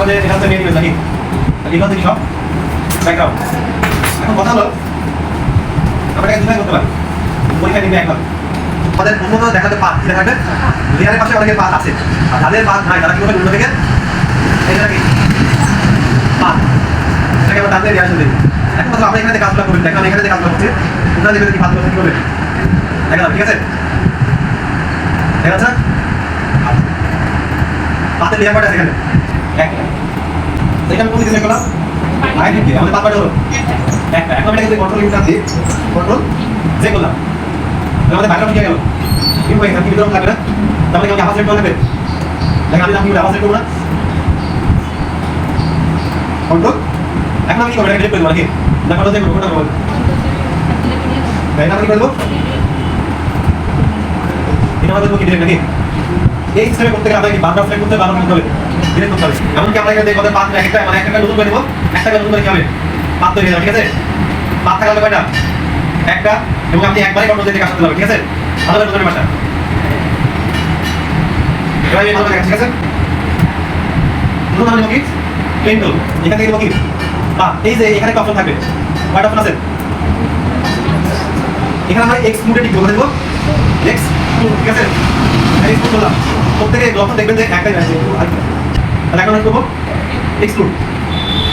যে এটা হচ্ছে মেন ইমেজ নাকি এগুলো হচ্ছে কি সব ব্যাকগ্রাউন্ড। এখন কথা হলো আমরা এটাকে দুভাবে করতে পারি, পরীক্ষা নিবে একবার আমাদের উন্নত দেখাতে পাত দেখাবে লেয়ারের পাশে অনেকের পাত আছে, আর যাদের পাত নাই তারা কি করবে উন্নত থেকে এইটা কি পাত এটাকে আমরা টানতে লেয়ার শুনতে। এখন কথা আমরা এখানে কাজগুলো করব, দেখো আমি এখানে কাজগুলো করছি, তোমরা দেখবে কি পাতগুলো কি করবে দেখো, ঠিক আছে দেখা যাচ্ছে পাতের লেয়ার কয়টা আছে এখানে একটা, এখানে কোন দিকে করলাম আই দিকে আমাদের পাত কয়টা হলো একটা। এখন আমি এটাকে কন্ট্রোল ইনটা দিই, কন্ট্রোল জে করলাম, আমাদের ব্যাকগ্রাউন্ড কি গেল কিন্তু এখানে কি বিতরণ লাগবে না, তাহলে কি আমি আবার সেট করতে হবে দেখো আমি নাম কি আবার সেট করব না কন্ট্রোল। এখন আমি কি করব, এটা ডিলিট করে দেব নাকি না কন্ট্রোল জে করব, কোনটা করব এটা আমি কি করব, এটা আমাদের কি ডিলিট নাকি এই সিস্টেমে করতে গেলে আমাদের কি বারবার সেট করতে বারবার করতে হবে ডিলিট করতে হবে। এমনকি আমরা এখানে দেখো পাত একটা মানে একটা নতুন করে দেব, একটা নতুন করে কি হবে পাত তৈরি হবে, ঠিক আছে পাত থাকলে কয়টা একটা, এবং আপনি একবারই কন্ট্রোল দিয়ে কাজ করতে পারবেন, ঠিক আছে ভালো করে বুঝুন ভাষা এবার এই ভালো করে ঠিক আছে। নতুন নাম কি প্লেন টুল, এখান থেকে দেব কি পাত, এই যে এখানে একটা অপশন থাকবে কয়টা অপশন আছে এখানে আমরা এক্সক্লুডেড টিক করে দেব এক্সক্লুড, ঠিক আছে এক্সক্লুড করলাম প্রত্যেকটা অপশন দেখবেন যে একটাই আছে তাহলে এখন আমরা করব এক্সক্লুড,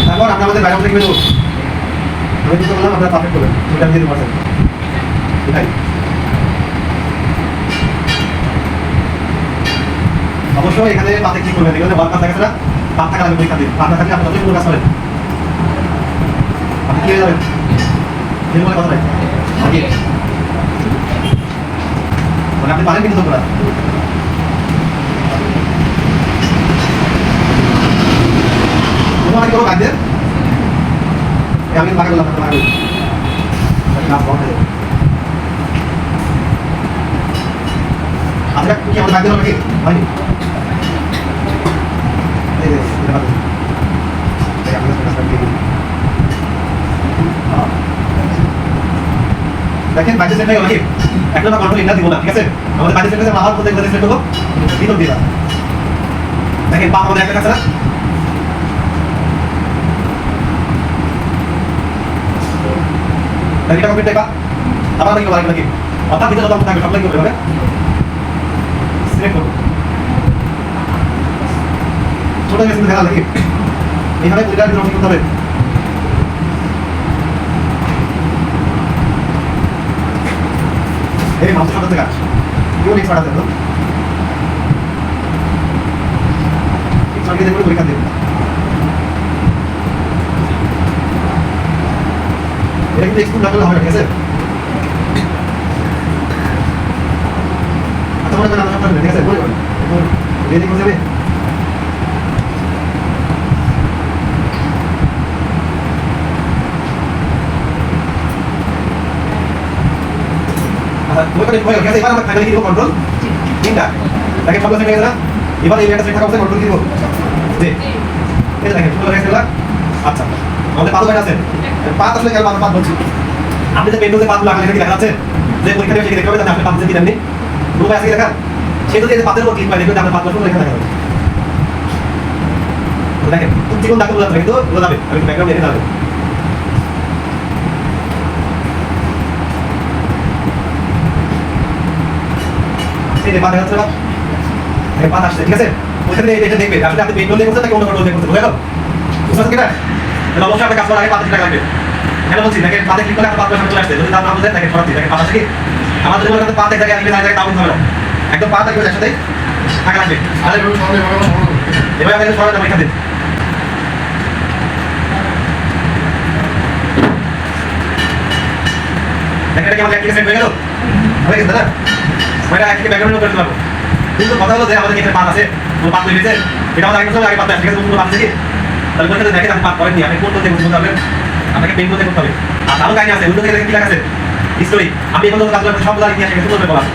তারপর আমরা আমাদের ব্যাকগ্রাউন্ড থেকে দেব আমি কি করলাম আপনারা পারফেক্ট করবেন এটা দিয়ে দেব এটাই অবশ্যই এখানে পাতে ক্লিক করবেন, এখানে ওয়ার্ক কাজ দেখাচ্ছে না পাত থাকা লাগবে পরীক্ষা দিন, পাত না থাকলে আপনি যতই কোনো কাজ করেন আপনি কি হয়ে যাবেন এর মনে কথা নাই আগে মানে আপনি পারেন কিন্তু তোমরা তোমার কি কোনো কাজ দেন আমি বাকি করলাম না বাকি ক্লাস বন্ধ হয়ে যাবে। আচ্ছা কি আমাদের কাজ দেন নাকি হয়নি এই যে এটা বাদ এই আমরা কাজ করতে দিই দেখেন বাইরে সেট হয়ে গেল কি একটা না কন্ট্রোল ইন্টার দিব না, ঠিক আছে আমাদের বাইরে সেট হয়েছে আমরা আবার কোথায় কোথায় সেট করব ভিতর দিলাম দেখেন পা আমাদের একটা কাছে না এটা কমপ্লিট দেখা আবার কি বলা নাকি অর্থাৎ ভিতরে যত থাকবে সবগুলো কি করবে হবে সিলেক্ট করব ছোট মেশিন দেখা লাগবে এখানে দুইটা ডিজাইন করতে হবে এই মাউস সাথে কাজ ইউ নেক্সট পাঠাতে হবে ঠিক আছে দেখো পরীক্ষা দেব এটা কিন্তু এক্সক্লুড লাগলে হবে, ঠিক আছে আচ্ছা মনে করেন আমরা ঠিক আছে বলে বলি রেডি করে যাবে আচ্ছা মনে করেন হয়ে গেছে, এবার আমরা ফাইনালি কি দেব কন্ট্রোল তিনটা দেখেন সব সেট হয়ে গেছে না, এবার এই একটা সেট থাকা অবস্থায় কন্ট্রোল কি দেব যে এটা দেখেন পুরো হয়ে গেল। আচ্ছা আমাদের পাত আছে পাত আসলে কেন পাত বলছি আপনি যে পেন্টুতে পাত লাগালে কি দেখা যাচ্ছে যে পরীক্ষা দিয়ে দেখতে হবে যে আপনি পাত দিয়ে দেননি রূপে আছে কি দেখা সে যদি এই পাতের উপর ক্লিক করে দেখবেন আপনি পাত বসে লেখা দেখা যাবে দেখেন তুমি কোন দাগ বলতে কিন্তু বলা যাবে আমি ব্যাকগ্রাউন্ড দেখে যাবে এই যে পাত আছে না এই পাত আসছে, ঠিক আছে ওইখানে এটা দেখবে আসলে আপনি পেন্টুল দিয়ে করতে নাকি অন্য কন্ট্রোল দিয়ে করতে বুঝা গেল বুঝছেন কি না তাহলে অবশ্যই আপনি কাজ করার আগে পাতে ঠিক লাগবে কেন বলছি দেখেন পাতে ক্লিক করলে আপনার পাত বসে চলে আসছে, যদি তার নাম বুঝেন দেখেন সরাসরি দেখেন পাত আছে কি আমাদের মনে করতে পাত এক জায়গায় আনবে জায়গায় তাও হবে না একদম পাত থাকবে একসাথে থাকা লাগবে তাহলে এবার আমাদের সরাসরি পরীক্ষা দিন দেখেন এটা কি আমাদের অ্যাপ্লিকেশন হয়ে গেল হয়ে গেছে না ওইটা একই ব্যাকগ্রাউন্ড করে দিলাম কিন্তু কথা হলো যে আমাদের এখানে পাত আছে কোনো পাত হয়েছে এটা আমাদের আগে আগে পাত আছে, ঠিক আছে কোনো পাত আছে কি তাহলে বলতে দেখেন আপনি পাত করেননি আপনি কোন করতে বুঝতে পারবেন আপনাকে পেইন্ট করতে হবে। আর আরো কাহিনী আছে ওই থেকে কি লেখা আছে হিস্টোরি আমি এখন কাজগুলো সবগুলো ইতিহাস সুন্দর করে বলা আছে।